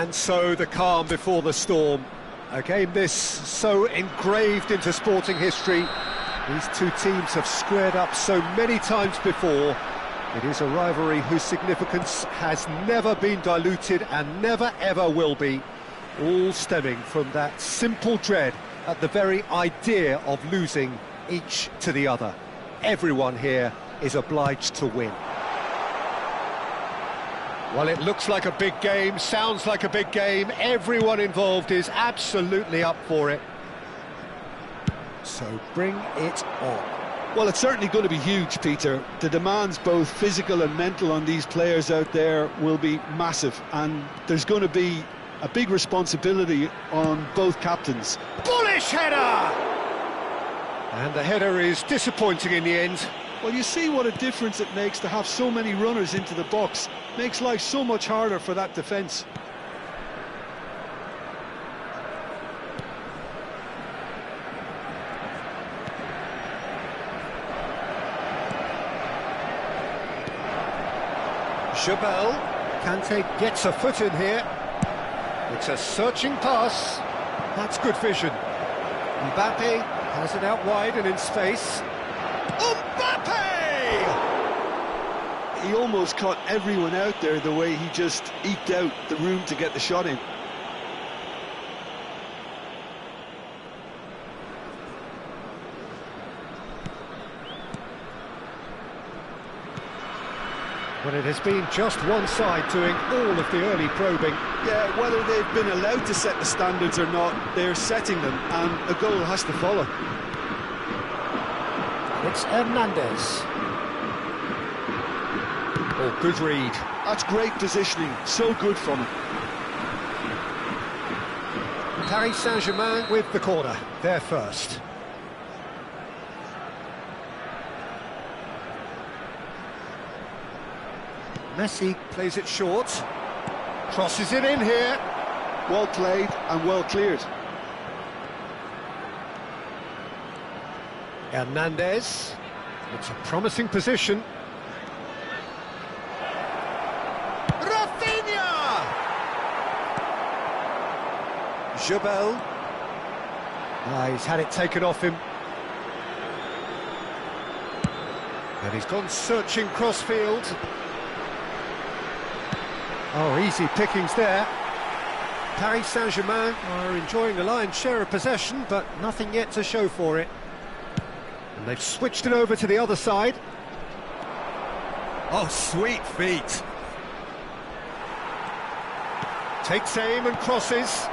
And so the calm before the storm. A game this so engraved into sporting history. These two teams have squared up so many times before. It is a rivalry whose significance has never been diluted and never ever will be. All stemming from that simple dread at the very idea of losing each to the other. Everyone here is obliged to win. Well, it looks like a big game, sounds like a big game. Everyone involved is absolutely up for it. So bring it on. Well, it's certainly going to be huge, Peter. The demands, both physical and mental, on these players out there will be massive, and there's going to be a big responsibility on both captains. Bullish header! And the header is disappointing in the end. Well, you see what a difference it makes to have so many runners into the box. Makes life so much harder for that defence. Jabel, Kante gets a foot in here. It's a searching pass. That's good vision. Mbappe has it out wide and in space. Mbappe! He almost caught everyone out there the way he just eked out the room to get the shot in. Well, it has been just one side doing all of the early probing. Yeah, whether they've been allowed to set the standards or not, they're setting them, and a goal has to follow. It's Hernandez. Oh, good read. That's great positioning, so good from him. Paris Saint-Germain with the corner, they're first. Messi plays it short, crosses it in here. Well played and well cleared. Hernandez, it's a promising position. Rafinha! Jabel. He's had it taken off him. And he's gone searching crossfield. Oh, easy pickings there. Paris Saint-Germain are enjoying the lion's share of possession, but nothing yet to show for it. And they've switched it over to the other side. Oh, sweet feet. Takes aim and crosses.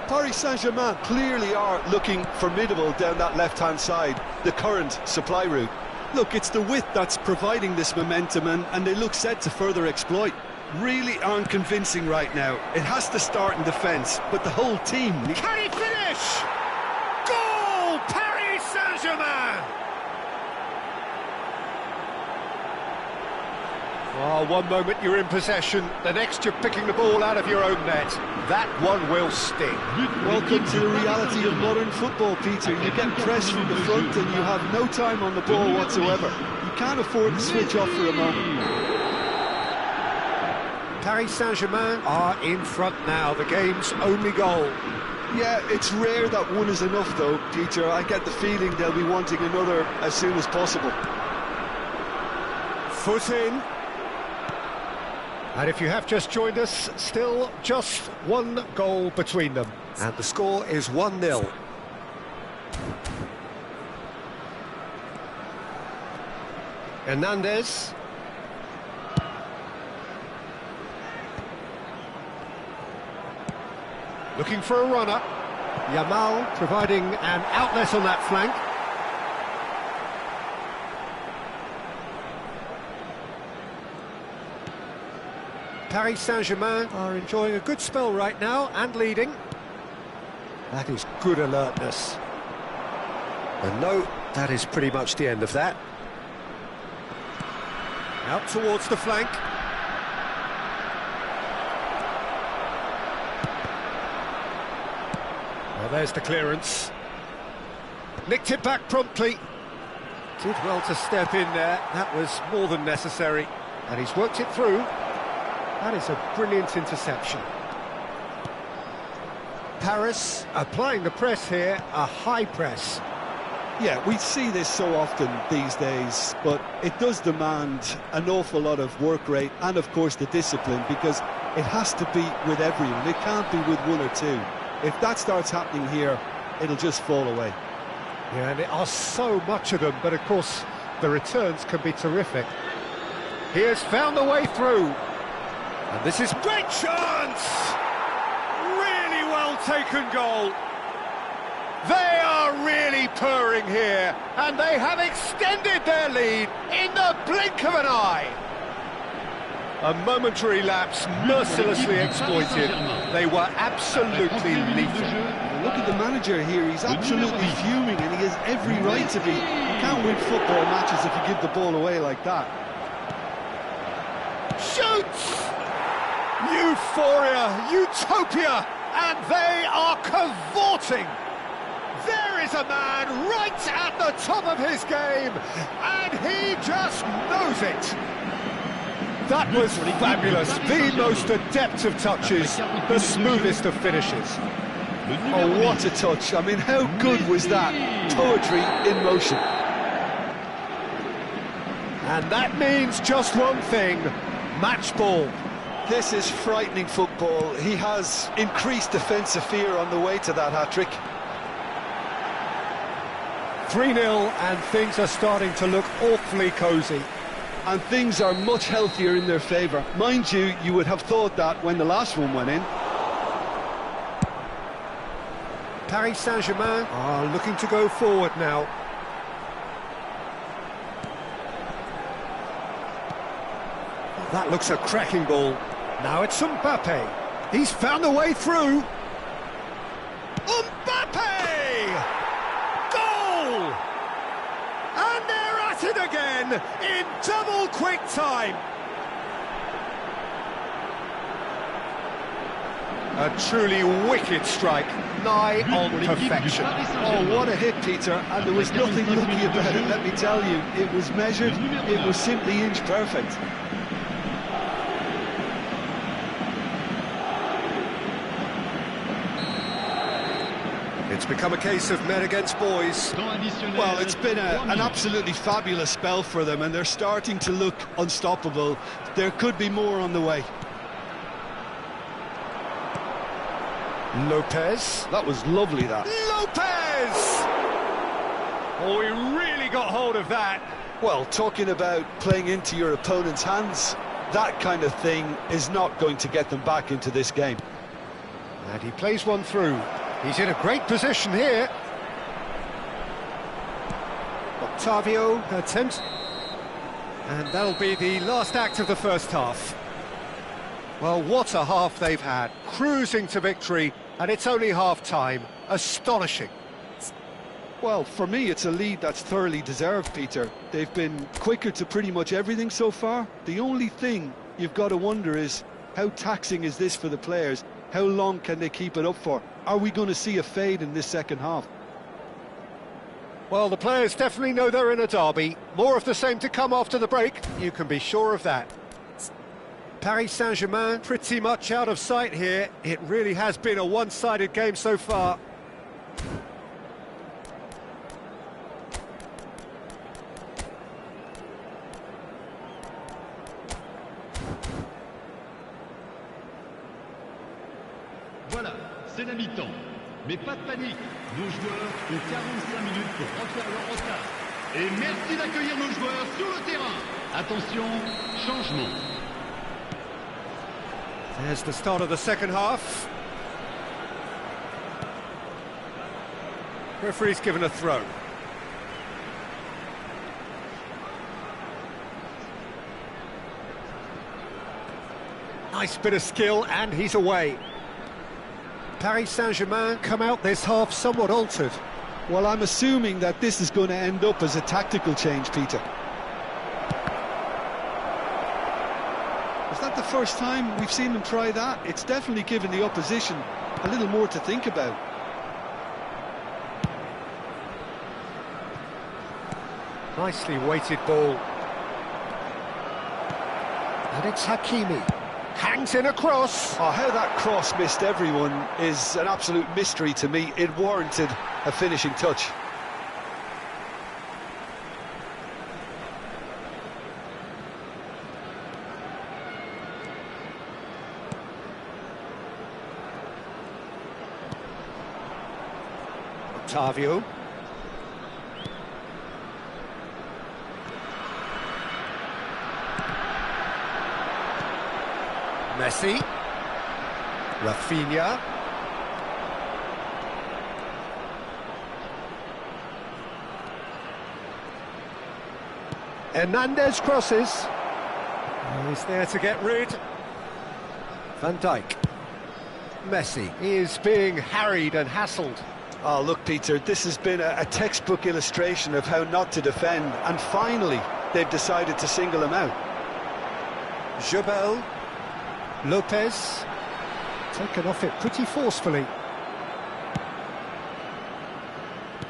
Paris Saint-Germain clearly are looking formidable down that left-hand side, the current supply route. Look, it's the width that's providing this momentum, and they look set to further exploit. Really aren't convincing right now. It has to start in defence, but the whole team... Can he finish? Goal! Paris Saint-Germain! Oh, one moment you're in possession, the next you're picking the ball out of your own net. That one will sting. Welcome to the reality of modern football, Peter. You get pressed from the front and you have no time on the ball whatsoever. You can't afford to switch off for a moment. Paris Saint-Germain are in front now, the game's only goal. Yeah, it's rare that one is enough though, Peter. I get the feeling they'll be wanting another as soon as possible. Foot in. And if you have just joined us, still just one goal between them. And the score is 1-0. Hernandez. Looking for a runner. Yamal providing an outlet on that flank. Paris Saint-Germain are enjoying a good spell right now and leading. That is good alertness. And no, that is pretty much the end of that. Out towards the flank. Well, there's the clearance. Nicked it back promptly. Did well to step in there. That was more than necessary. And he's worked it through. That is a brilliant interception. Paris applying the press here, a high press. Yeah, we see this so often these days, but it does demand an awful lot of work rate and, of course, the discipline, because it has to be with everyone. It can't be with one or two. If that starts happening here, it'll just fall away. Yeah, and there are so much of them, but of course, the returns can be terrific. He has found the way through. And this is great chance! Really well taken goal. They are really purring here, and they have extended their lead in the blink of an eye. A momentary lapse mercilessly exploited. They were absolutely lethal. Look at the manager here, he's absolutely fuming, and he has every right to be. You can't win football matches if you give the ball away like that. Shoots! Euphoria, utopia, and they are cavorting. There is a man right at the top of his game, and he just knows it. That was fabulous, the most adept of touches, the smoothest of finishes. Oh, what a touch. I mean, how good was that? Poetry in motion. And that means just one thing, match ball. This is frightening football. He has increased defensive fear on the way to that hat-trick. 3-0, and things are starting to look awfully cosy. And things are much healthier in their favour. Mind you, you would have thought that when the last one went in. Paris Saint-Germain are looking to go forward now. That looks a cracking ball. Now it's Mbappe. He's found a way through. Mbappe! Goal! And they're at it again in double quick time. A truly wicked strike, nigh on perfection. Oh, what a hit, Peter, and there was nothing lucky about it, let me tell you. It was measured, it was simply inch perfect. It's become a case of men against boys. Well, it's been an absolutely fabulous spell for them, and they're starting to look unstoppable. There could be more on the way. Lopez. That was lovely, that. Lopez! Oh, he really got hold of that. Well, talking about playing into your opponent's hands, that kind of thing is not going to get them back into this game. And he plays one through. He's in a great position here. Octavio attempts. And that'll be the last act of the first half. Well, what a half they've had. Cruising to victory, and it's only half-time. Astonishing. Well, for me, it's a lead that's thoroughly deserved, Peter. They've been quicker to pretty much everything so far. The only thing you've got to wonder is, how taxing is this for the players? How long can they keep it up for? Are we going to see a fade in this second half? Well, the players definitely know they're in a derby. More of the same to come after the break, you can be sure of that. Paris Saint-Germain pretty much out of sight here. It really has been a one-sided game so far. Voilà, c'est la mi-temps. Mais pas de panique, nos joueurs ont 45 minutes pour refaire leur retard. Et merci d'accueillir nos joueurs sur le terrain. Attention, changement. There's the start of the second half. Referee's given a throw. Nice bit of skill, and he's away. Paris Saint-Germain come out this half somewhat altered. Well, I'm assuming that this is going to end up as a tactical change, Peter. Is that the first time we've seen them try that? It's definitely given the opposition a little more to think about. Nicely weighted ball. And it's Hakimi. Hangs in a cross. Oh, how that cross missed everyone is an absolute mystery to me. It warranted a finishing touch. Octavio. Messi. Rafinha. Hernandez crosses. Oh, he's there to get rid. Van Dijk. Messi. He is being harried and hassled. Oh, look, Peter, this has been a textbook illustration of how not to defend, and finally they've decided to single him out. Jebel. Lopez. Taken off it pretty forcefully.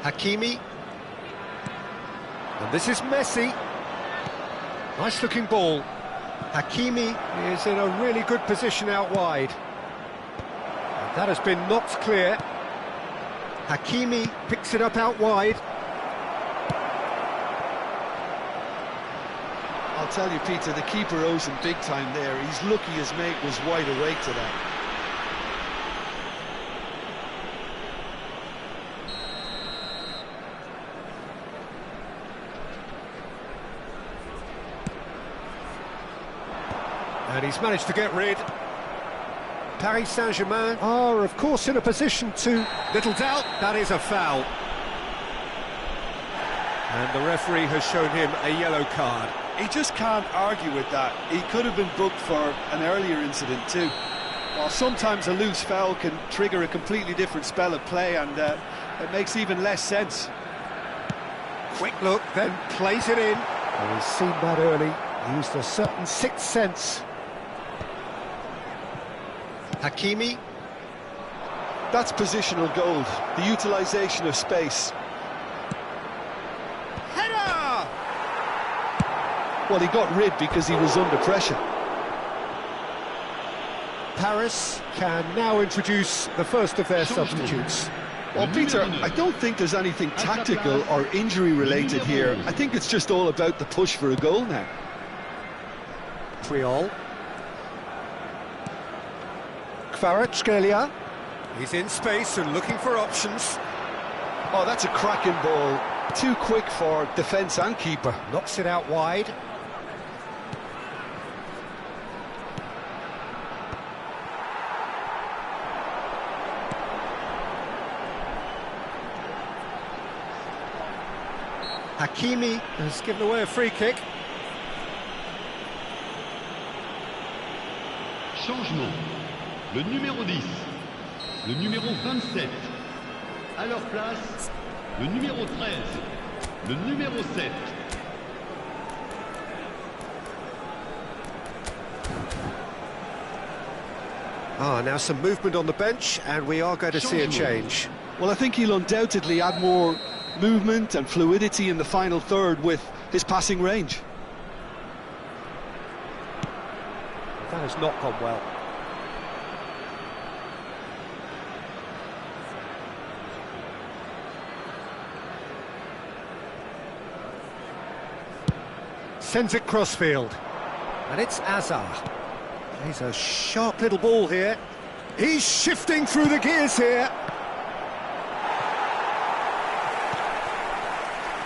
Hakimi. And this is Messi. Nice looking ball. Hakimi is in a really good position out wide. And that has been knocked clear. Hakimi picks it up out wide. I'll tell you, Peter, the keeper owes him big time there. He's lucky his mate was wide awake to that. And he's managed to get rid. Paris Saint-Germain are, of course, in a position to... Little doubt, that is a foul. And the referee has shown him a yellow card. He just can't argue with that. He could have been booked for an earlier incident too. While sometimes a loose foul can trigger a completely different spell of play, and it makes even less sense. Quick look, then plays it in. Oh, he's seen that early. Used a certain sixth sense. Hakimi. That's positional gold, the utilisation of space. Header! Well, he got rid because he was under pressure. Paris can now introduce the first of their substitutes. Well, Peter, I don't think there's anything tactical or injury-related here. I think it's just all about the push for a goal now. Triol. Kvaratskhelia. He's in space and looking for options. Oh, that's a cracking ball. Too quick for defence and keeper. Knocks it out wide. Hakimi has given away a free kick. Changement. Le numéro 10, le numéro 27. À leur place, le numéro 13, le numéro 7. Ah, now some movement on the bench, and we are going to see a change. Well, I think he'll undoubtedly add more movement and fluidity in the final third with his passing range. That has not gone well. Sends it crossfield. And it's Azar. He's a sharp little ball here. He's shifting through the gears here.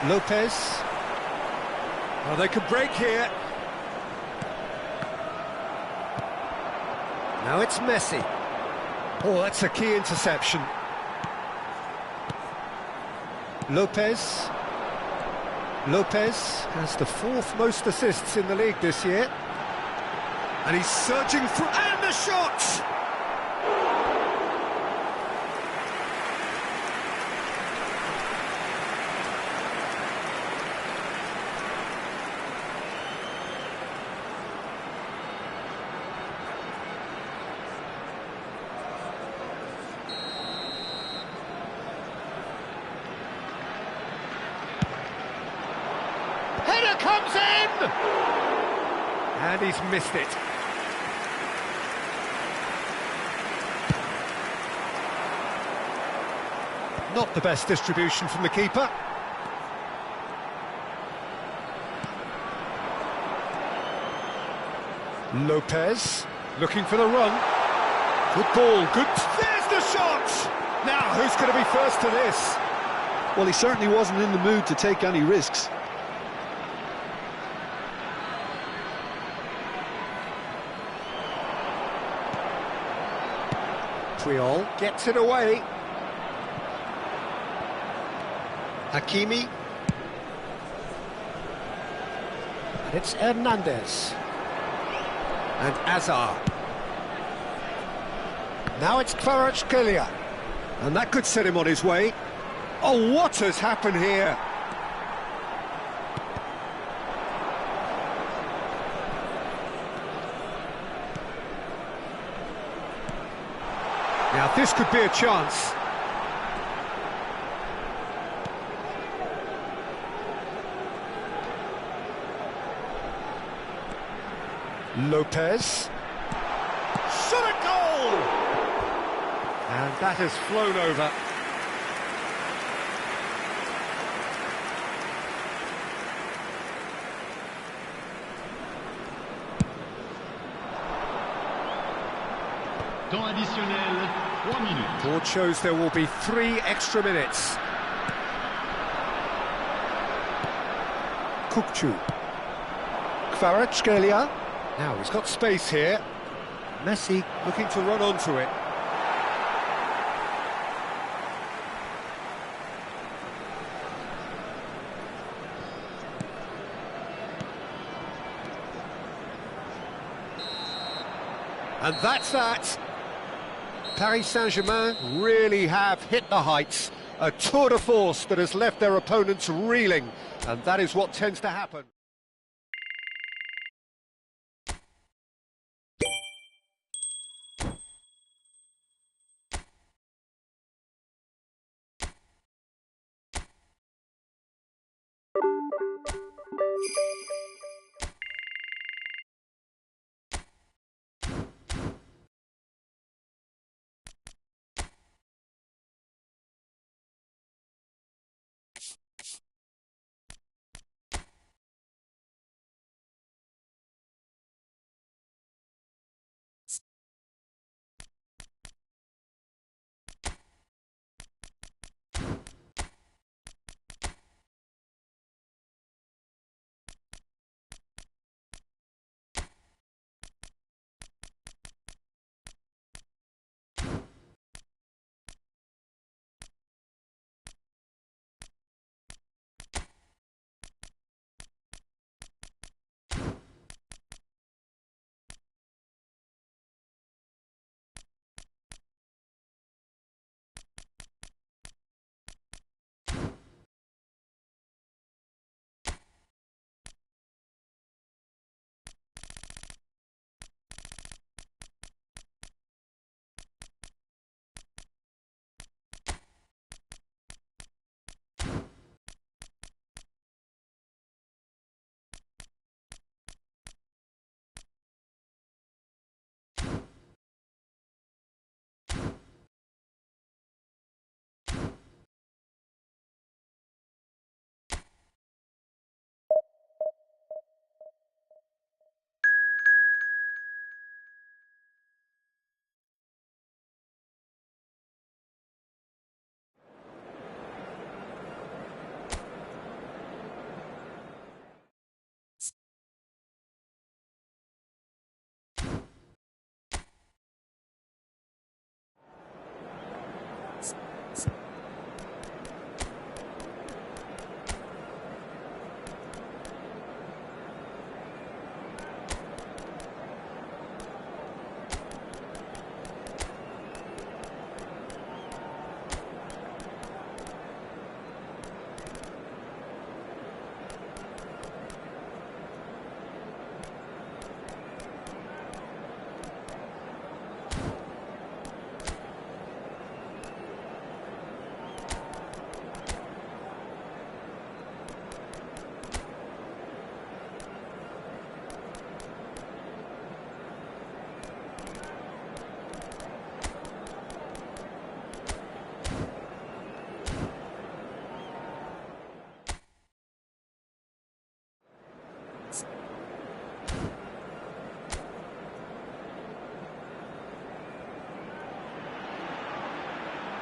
Lopez. Oh, they could break here. Now it's Messi. Oh, that's a key interception. Lopez. Lopez has the fourth most assists in the league this year. And he's surging through, and the shot! Header comes in! And he's missed it. Not the best distribution from the keeper. Lopez, looking for the run. Good ball, good... There's the shot! Now, who's going to be first to this? Well, he certainly wasn't in the mood to take any risks. Triol gets it away. Hakimi. And it's Hernandez. And Azar. Now it's Kvaratskhelia. And that could set him on his way. Oh, what has happened here? Now, this could be a chance. Lopez. Shot a goal! And that has flown over. Temps additionnel, 3 minutes. Board shows there will be 3 extra minutes. Kukçu. Kvaratskhelia. Now he's got space here. Messi looking to run onto it. And that's that. Paris Saint-Germain really have hit the heights. A tour de force that has left their opponents reeling. And that is what tends to happen.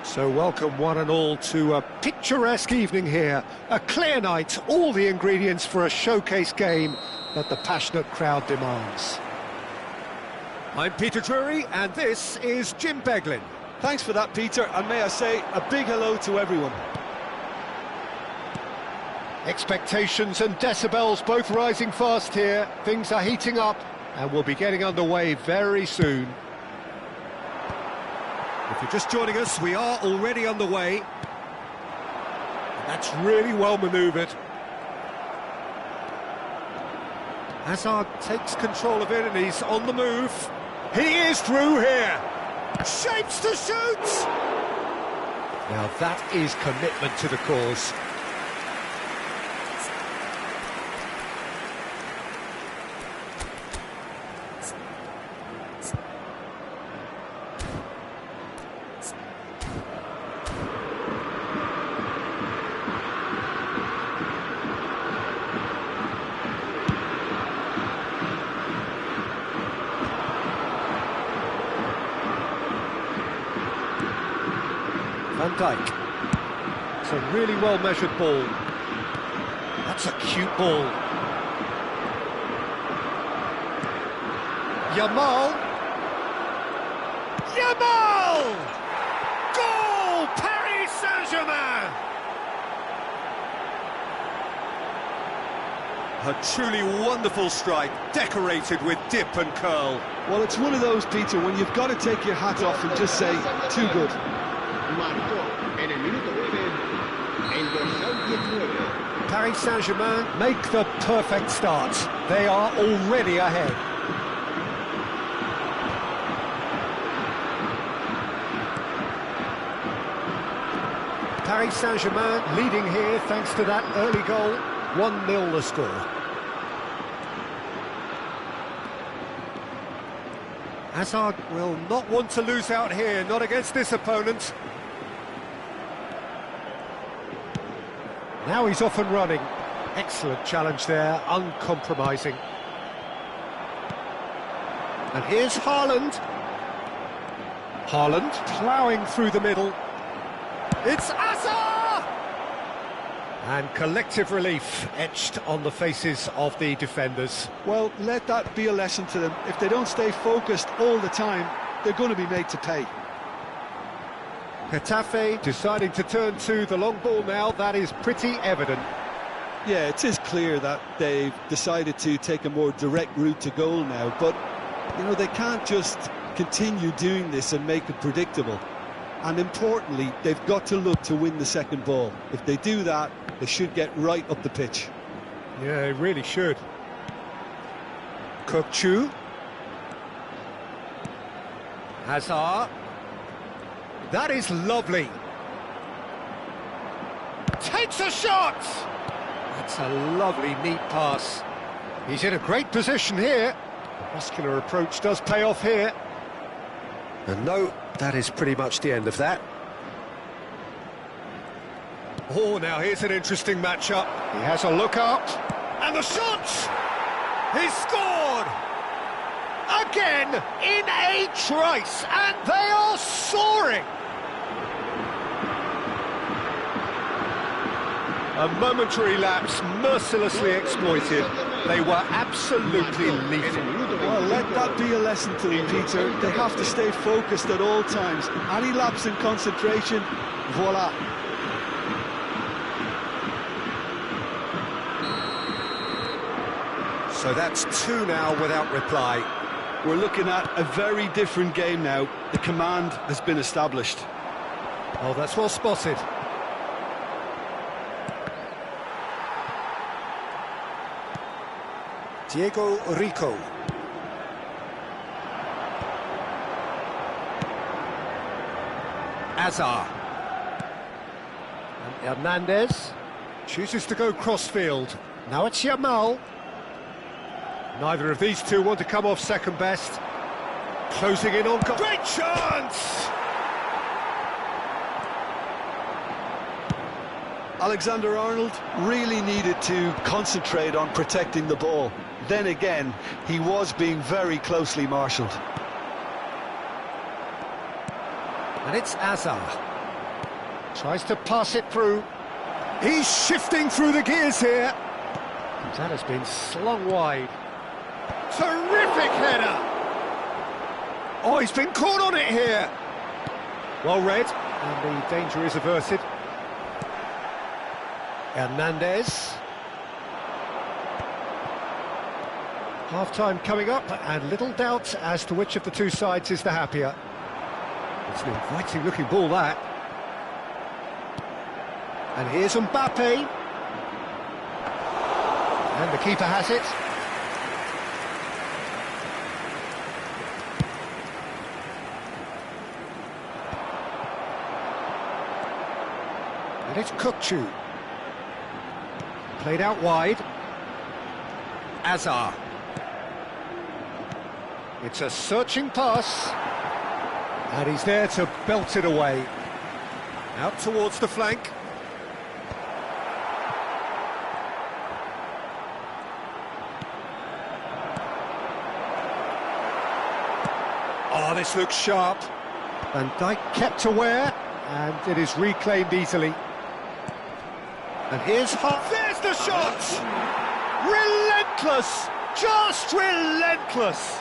So welcome one and all to a picturesque evening here. A clear night, all the ingredients for a showcase game that the passionate crowd demands. I'm Peter Drury, and this is Jim Beglin. Thanks for that, Peter, and may I say a big hello to everyone. Expectations and decibels both rising fast here. Things are heating up, and we'll be getting underway very soon. If you're just joining us, we are already underway. And that's really well manoeuvred. Hazard takes control of it and he's on the move. He is through here. Shapes to shoot! Now that is commitment to the cause. Van Dijk. It's a really well-measured ball. That's a cute ball. Yamal! Yamal! Goal! Paris Saint-Germain! A truly wonderful strike, decorated with dip and curl. Well, it's one of those, Peter, when you've got to take your hat off and just say, too good. Paris Saint-Germain make the perfect start. They are already ahead. Paris Saint-Germain leading here thanks to that early goal. 1-0 the score. Hazard will not want to lose out here, not against this opponent. Now he's off and running. Excellent challenge there, uncompromising. And here's Haaland. Haaland ploughing through the middle. It's Hazard! And collective relief etched on the faces of the defenders. Well, let that be a lesson to them. If they don't stay focused all the time, they're going to be made to pay. Getafe deciding to turn to the long ball now, that is pretty evident. Yeah, it is clear that they've decided to take a more direct route to goal now, but, you know, they can't just continue doing this and make it predictable. And importantly, they've got to look to win the second ball. If they do that, they should get right up the pitch. Yeah, they really should. Kokchu. Hazard. That is lovely. Takes a shot! That's a lovely, neat pass. He's in a great position here. The muscular approach does pay off here. And no, that is pretty much the end of that. Oh, now here's an interesting matchup. He has a look up. And the shot! He's scored! Again, in a trice, and they are soaring! A momentary lapse, mercilessly exploited. They were absolutely lethal. Well, let that be a lesson to them, Peter. They have to stay focused at all times. Any lapse in concentration, voila. So that's 2 now without reply. We're looking at a very different game now. The command has been established. Oh, that's well spotted. Diego Rico. Hazard. And Hernandez chooses to go crossfield. Now it's Yamal. Neither of these two want to come off second best. Closing in on... Great chance! Alexander-Arnold really needed to concentrate on protecting the ball. Then again, he was being very closely marshalled. And it's Hazard. Tries to pass it through. He's shifting through the gears here. That has been slung wide. Terrific header! Oh, he's been caught on it here. Well read, and the danger is averted. Hernandez. Half-time coming up, and little doubt as to which of the two sides is the happier. It's an inviting-looking ball, that. And here's Mbappe. And the keeper has it. And it's Kukçu. Played out wide. Azar. It's a searching pass. And he's there to belt it away. Out towards the flank. Oh, this looks sharp. Van Dijk kept aware, and it is reclaimed easily. And here's Hart. There's the shot! Relentless! Just relentless!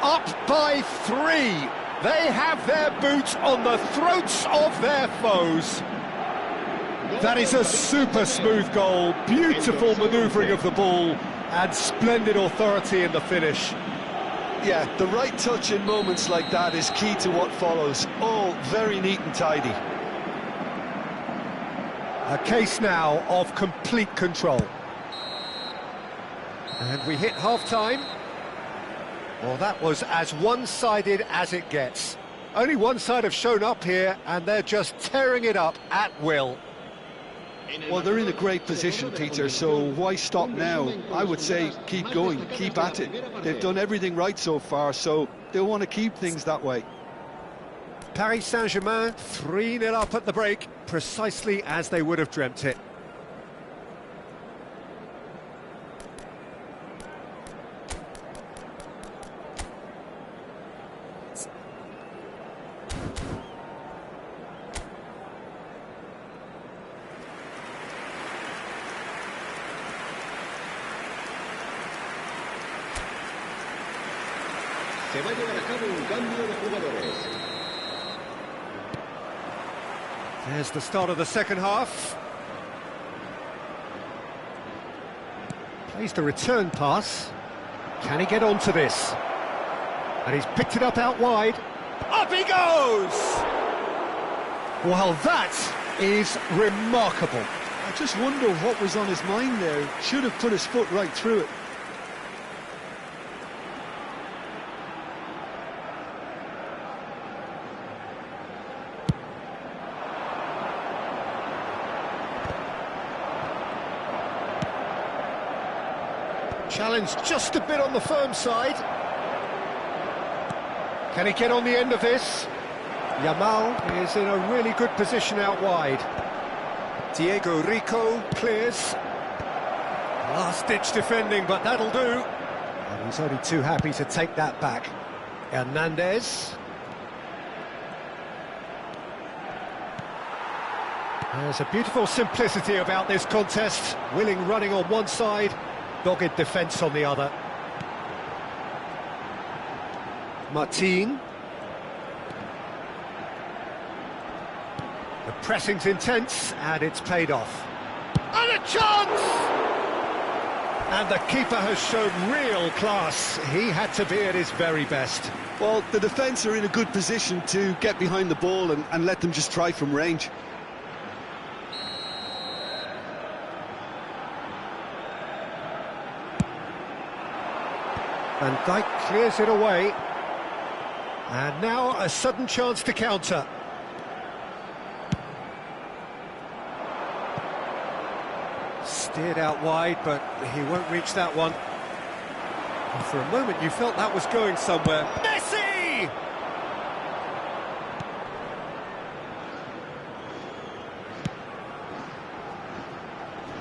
Up by 3. They have their boots on the throats of their foes. That is a super smooth goal, beautiful manoeuvring of the ball, and splendid authority in the finish. Yeah, the right touch in moments like that is key to what follows. All very neat and tidy. A case now of complete control. And we hit half-time. Well, that was as one-sided as it gets. Only one side have shown up here, and they're just tearing it up at will. Well, they're in a great position, Peter, so why stop now? I would say keep going, keep at it. They've done everything right so far, so they'll want to keep things that way. Paris Saint-Germain 3-0 up at the break, precisely as they would have dreamt it. Se va a llevar a cabo un cambio de jugadores. There's the start of the second half. Plays the return pass. Can he get onto this? And he's picked it up out wide. Up he goes! Well, that is remarkable. I just wonder what was on his mind there. Should have put his foot right through it. Challenge just a bit on the firm side. Can he get on the end of this? Yamal is in a really good position out wide. Diego Rico clears. Last-ditch defending, but that'll do. And he's only too happy to take that back. Hernandez. There's a beautiful simplicity about this contest. Willing running on one side, dogged defence on the other. Martin. The pressing's intense, and it's paid off. And a chance! And the keeper has shown real class. He had to be at his very best. Well, the defence are in a good position to get behind the ball and let them just try from range. Van Dijk clears it away. And now a sudden chance to counter. Steered out wide, but he won't reach that one. And for a moment you felt that was going somewhere. Messi!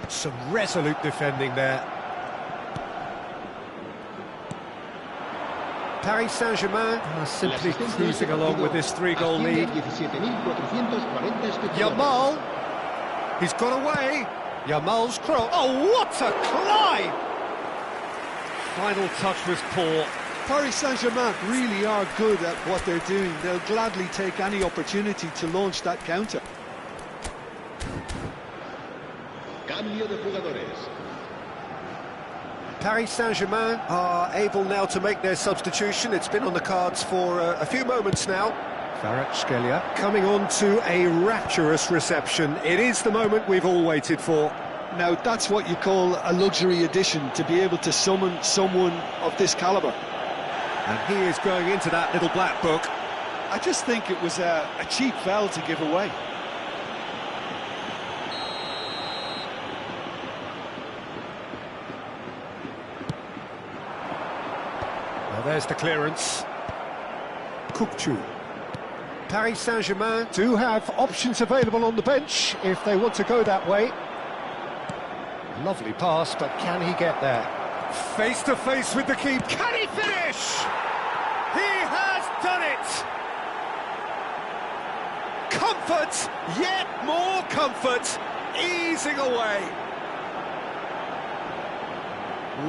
Some resolute defending there. Paris Saint-Germain are simply cruising along with this 3-goal lead. Yamal, he's got away. Yamal's cross. Oh, what a climb! Final touch was poor. Paris Saint-Germain really are good at what they're doing. They'll gladly take any opportunity to launch that counter. Cambio de jugadores. Paris Saint-Germain are able now to make their substitution. It's been on the cards for a few moments now. Kvaratskhelia coming on to a rapturous reception. It is the moment we've all waited for. Now, that's what you call a luxury addition, to be able to summon someone of this calibre. And he is going into that little black book. I just think it was a cheap foul to give away. Well, there's the clearance. Kukçu. Paris Saint-Germain do have options available on the bench if they want to go that way. Lovely pass, but can he get there? Face to face with the keeper. Can he finish? He has done it! Comfort, yet more comfort, easing away.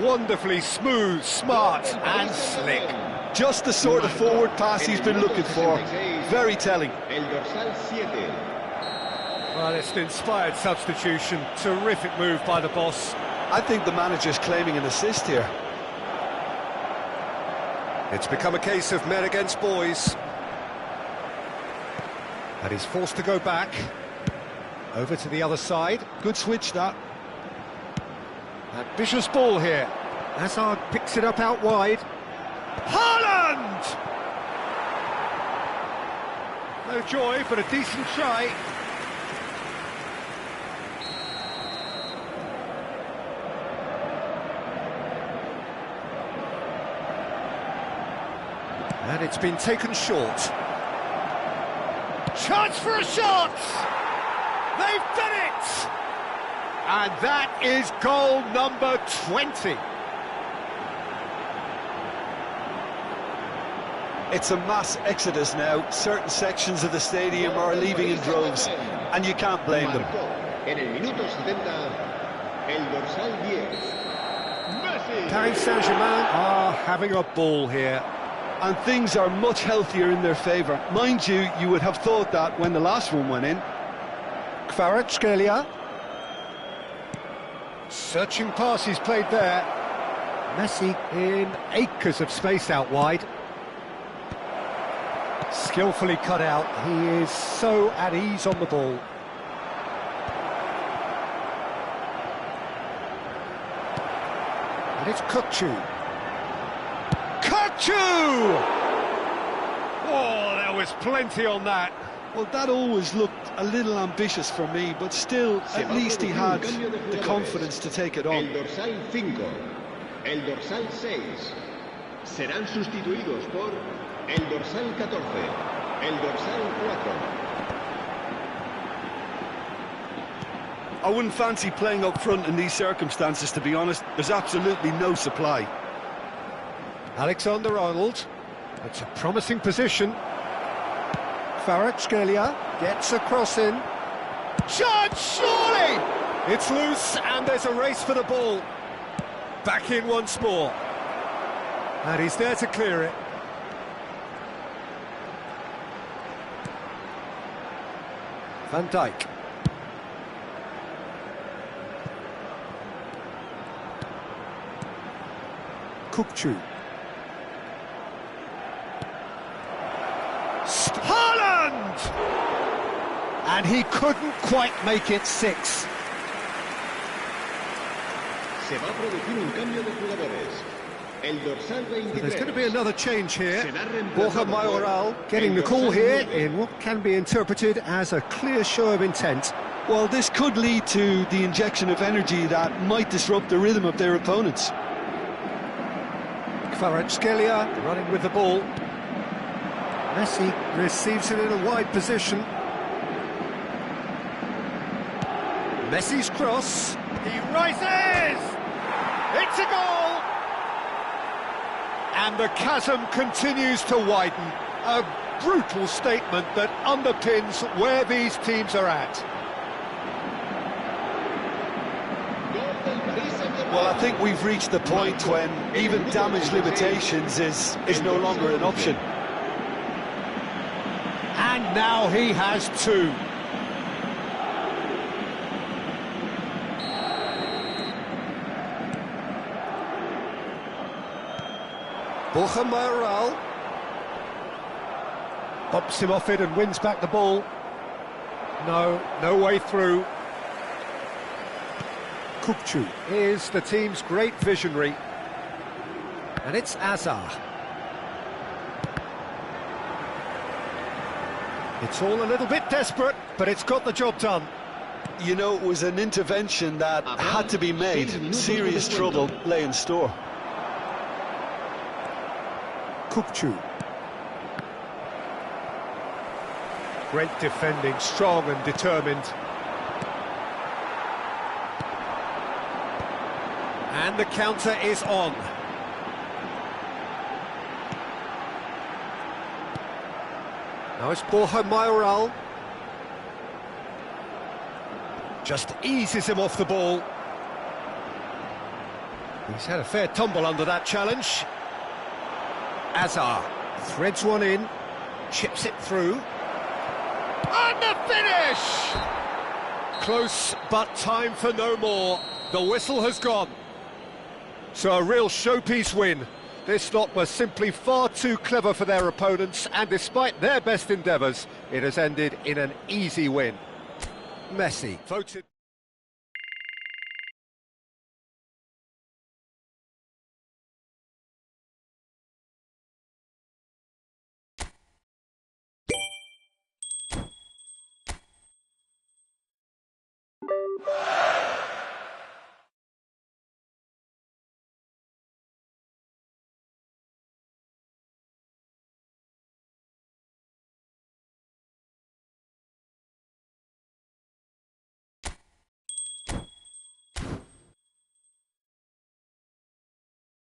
Wonderfully smooth, smart and slick. Just the sort of forward pass he's been looking for. Very telling. Well, it's an inspired substitution. Terrific move by the boss. I think the manager's claiming an assist here. It's become a case of men against boys. And he's forced to go back. Over to the other side. Good switch, that. Ambitious ball here. Hazard picks it up out wide. Haaland! No joy, but a decent try. And it's been taken short. Chance for a shot! They've done it! And that is goal number 20. It's a mass exodus now. Certain sections of the stadium are leaving in droves, and you can't blame them. En el minuto 70, el dorsal 10. Paris Saint-Germain are having a ball here. And things are much healthier in their favour. Mind you, you would have thought that when the last one went in. Kvaratskhelia. Searching pass he's played there. Messi in acres of space out wide. Skillfully cut out. He is so at ease on the ball. And it's Kukçu. Kukçu! Oh, there was plenty on that. Well, that always looked a little ambitious for me, but still, at least he had the confidence to take it on. El dorsal 5, el dorsal 6 serán sustituidos por el dorsal 14, el dorsal 4. I wouldn't fancy playing up front in these circumstances, to be honest. There's absolutely no supply. Alexander-Arnold. It's a promising position. Kvaratskhelia gets a cross in. Chance, surely! It's loose and there's a race for the ball. Back in once more. And he's there to clear it. Van Dijk. Kukçu. Haaland! And he couldn't quite make it 6. Se va a producir un cambio de jugadores. El dorsal 23. There's going to be another change here. Borja Mayoral getting the call here in what can be interpreted as a clear show of intent. Well, this could lead to the injection of energy that might disrupt the rhythm of their opponents. Kvaratskhelia running with the ball. Messi receives it in a wide position. Messi's cross. He rises! It's a goal! And the chasm continues to widen. A brutal statement that underpins where these teams are at. Well, I think we've reached the point when even damage limitations is no longer an option. And now he has two. Borja Mayoral bumps him off it and wins back the ball. No way through. Kupchu is the team's great visionary. And it's Azar. It's all a little bit desperate, but it's got the job done. You know, it was an intervention that had to be made. Serious trouble lay in store. Kupchu. Great defending, strong and determined. And the counter is on. Now it's Borja Mayoral. Just eases him off the ball. He's had a fair tumble under that challenge. Azar threads one in, chips it through. And the finish! Close, but time for no more. The whistle has gone. So a real showpiece win. This lot was simply far too clever for their opponents, and despite their best endeavours, it has ended in an easy win. Messi voted...